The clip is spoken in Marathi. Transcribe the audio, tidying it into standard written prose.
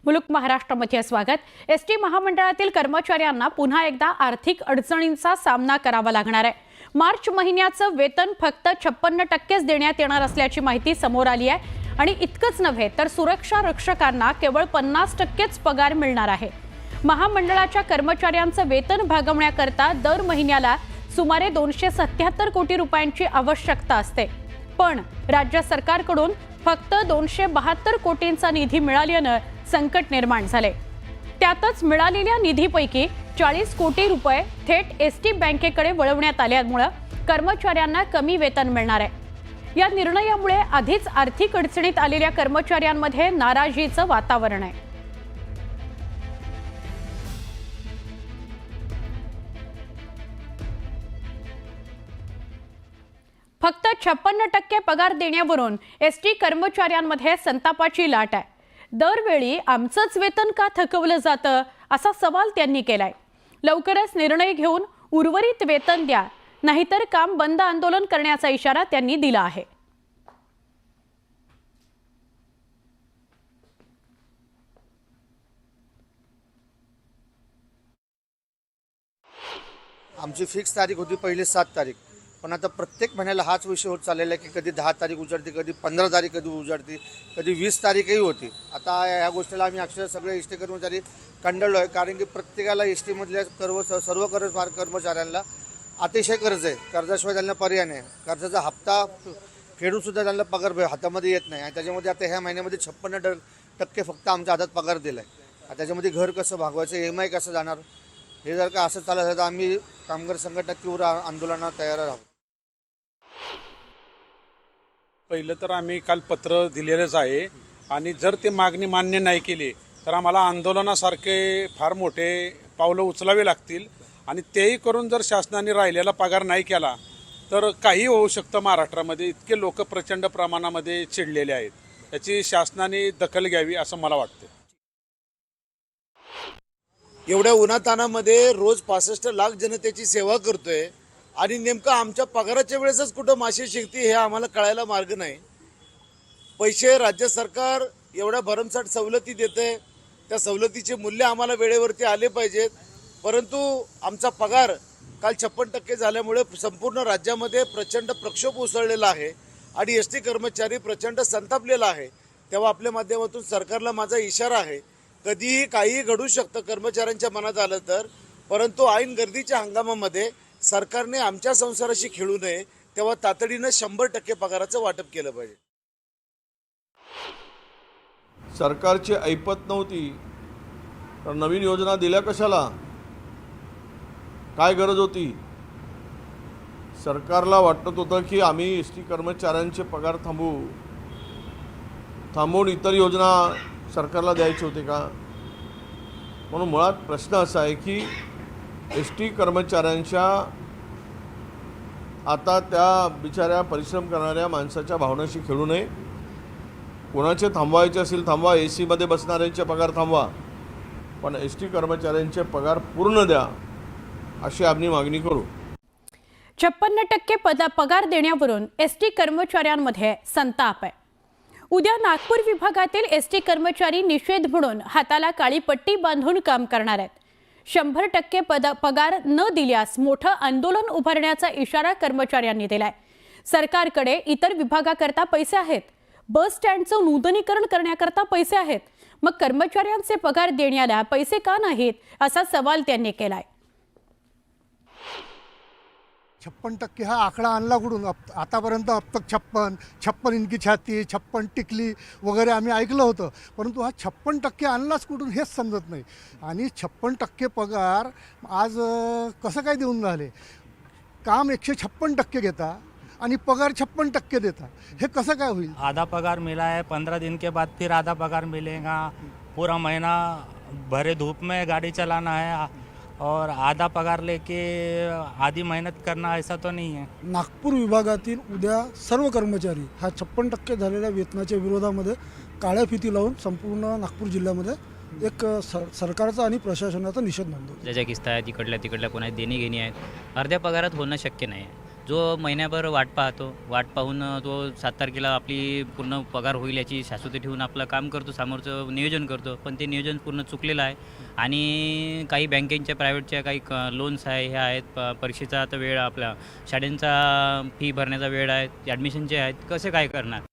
मुलुक महाराष्ट्रामध्ये स्वागत। एसटी महामंडळातील कर्मचाऱ्यांना पुन्हा एकदा आर्थिक अडचणींचा सामना करावा लागणार आहे। मार्च महिन्याचं वेतन फक्त 56% देण्यात येणार असल्याची माहिती समोर आली आहे आणि इतकंच नव्हे तर सुरक्षा रक्षकांना केवळ 50%च पगार मिळणार आहे। महामंडळाच्या कर्मचाऱ्यांचं वेतन भागवण्याकरता दर महिन्याला सुमारे 277 कोटी रुपयांची आवश्यकता असते, पण राज्य सरकारकडून फक्त 272 कोटींचा निधी मिळाल्याने संकट निर्माण झाले। त्यातच मिळालेल्या निधीपैकी 40 कोटी रुपये थेट एसटी बँकेकडे वळवण्यात आल्यामुळे कर्मचाऱ्यांना कमी वेतन मिळणार आहे। या निर्णयामुळे आधीच आर्थिक अडचणीत आलेल्या कर्मचाऱ्यांमध्ये नाराजीचं वातावरण आहे। फक्त 56% पगार देण्यावरून एसटी कर्मचाऱ्यांमध्ये संतापाची लाट आहे। दरवेळी आमचंच वेतन का थकवलं जातं असा सवाल त्यांनी केलाय। लवकरच निर्णय घेऊन उर्वरित वेतन द्या, नाहीतर काम बंद आंदोलन करण्याचा इशारा त्यांनी दिला आहे। आमची फिक्स तारीख होती पहिले 7 तारीख, पण आता प्रत्येक महिन्याला हाच विषय होत चाललेला आहे की कधी 10 तारीख उजाडते, कधी 15 तारीख कधी उजाडते, कधी 20 तारीखही होती। आता ह्या गोष्टीला आम्ही अक्षरशः सगळे एसटी कर्मचारी कंटाळलो आहे, कारण की प्रत्येकाला एसटी मधल्या सर्व कर्मचाऱ्यांना अतिशय कर्ज आहे। कर्जाशिवाय त्यांना पर्याय नाही। कर्जाचा हप्ता फेडून सुद्धा त्यांना पगार हातामध्ये येत नाही आणि त्याच्यामध्ये आता ह्या महिन्यामध्ये 56% फक्त आमच्या हातात पगार दिला आहे। त्याच्यामध्ये घर कसं भागवायचं, EMI कसं जाणार, हे जर का असं चालत तर आम्ही कामगार संघटना तीव्र आंदोलनात तयार आहोत। पहिलं तर आम्ही काल पत्र दिलेलंच आहे आणि जर ते मागणी मान्य नाही केली तर आम्हाला आंदोलनासारखे फार मोठे पावलं उचलावे लागतील आणि तेही करून जर शासनाने राहिलेला पगार नाही केला तर काही होऊ शकतं। महाराष्ट्रामध्ये इतके लोक प्रचंड प्रमाणामध्ये चिडलेले आहेत, याची शासनाने दखल घ्यावी असं मला वाटतं। एवढ्या उन्हातानामध्ये रोज 65 लाख जनतेची सेवा करतोय आणि नेमकं आमच्या पगाराच्या वेळेसच कुठं माशी शिकते हे आम्हाला कळायला मार्ग नाही। पैसे राज्य सरकार एवढ्या भरमसाठ सवलती देते, त्या सवलतीचे मूल्य आम्हाला वेळेवरती आले पाहिजेत, परंतु आमचा पगार काल 56% झाल्यामुळे संपूर्ण राज्यामध्ये प्रचंड प्रक्षोभ उसळलेला आहे आणि एसटी कर्मचारी प्रचंड संतापलेला आहे। तेव्हा आपल्या माध्यमातून सरकारला माझा इशारा आहे, कधीही काहीही घडू शकतं कर्मचाऱ्यांच्या मनात आलं तर, परंतु ऐन गर्दीच्या हंगामामध्ये सरकारने आमच्या संसाराशी खेळू नये। तेव्हा तातडीनं 100% पगाराचं वाटप केलं पाहिजे। सरकारची ऐपत नव्हती तर नवीन योजना दिल्या कशाला, काय गरज होती? सरकारला वाटत होतं की आम्ही एसटी कर्मचाऱ्यांचे पगार थांबवून इतर योजना सरकारला द्यायचे होते का? म्हणून मुळात प्रश्न असा आहे की एसटी कर्मचाऱ्यांच्या आता त्या बिचाऱ्या परिश्रम करणाऱ्या माणसाच्या भावनाशी खेळू नये। कोणाचे थांबवायचे असेल थांबवा, एसीमध्ये बसणाऱ्यांचे पगार थांबवा, पण एसटी कर्मचाऱ्यांचे पगार पूर्ण द्या अशी आम्ही मागणी करू। 56% पगार देण्यावरून एसटी कर्मचाऱ्यांमध्ये संताप आहे। उद्या नागपूर विभागातील एसटी कर्मचारी निषेध म्हणून हाताला काळी पट्टी बांधून काम करणार आहेत। 100% पगार न दिल्यास मोठं आंदोलन उभारण्याचा इशारा कर्मचाऱ्यांनी दिलाय। सरकारकडे इतर विभागाकरता पैसे आहेत, बस स्टँडचं नूतनीकरण करण्याकरता पैसे आहेत, मग कर्मचाऱ्यांचे पगार देण्याला पैसे का नाहीत असा सवाल त्यांनी केलाय। 56% हा आकडा आणला कुठून? आतापर्यंत अब तक 56 इनकी छाती, 56 टिकली वगैरे आम्ही ऐकलं होतं, परंतु हा 56% आणलाच कुठून हेच समजत नाही। आणि 56% पगार आज कसं काय देऊन राहिले? काम 156% घेता आणि पगार 56% देता, हे कसं काय होईल? आधा पगार मिला है, 15 दिन के बाद फिर आधा पगार मिलेगा। पूरा महीना भरे धूप में गाड़ी चलाना है और आधा पगार लेके आधी मेहनत करना ऐसा तो नहीं है। नागपूर विभागातील उद्या सर्व कर्मचारी हा 56% झालेल्या वेतनाच्या विरोधामध्ये काळ्या फिती लावून संपूर्ण नागपूर जिल्ह्यामध्ये एक सरकारचा आणि प्रशासनाचा निषेध नोंदवतो। ज्या ज्या किस्ता आहेत तिकडल्या कोणाची देणी घेणी आहेत, अर्ध्या पगारात होणं शक्य नाही आहे। जो महिन्याभर वाट पाहतो, वाट पाहून तो 7 तारखेला आपली पूर्ण पगार होईल याची शाश्वती ठेवून आपलं काम करतो, समोरचं नियोजन करतो, पण ते नियोजन पूर्ण चुकलेलं आहे. आणि काही बँकेच्या प्रायव्हेटच्या काही लोन्स आहे, हे आहेत, परीक्षेचा आता वेळ, आपला शाळेंचा फी भरण्याचा वेळ आहे, ॲडमिशनचे आहेत, कसे काय करणार.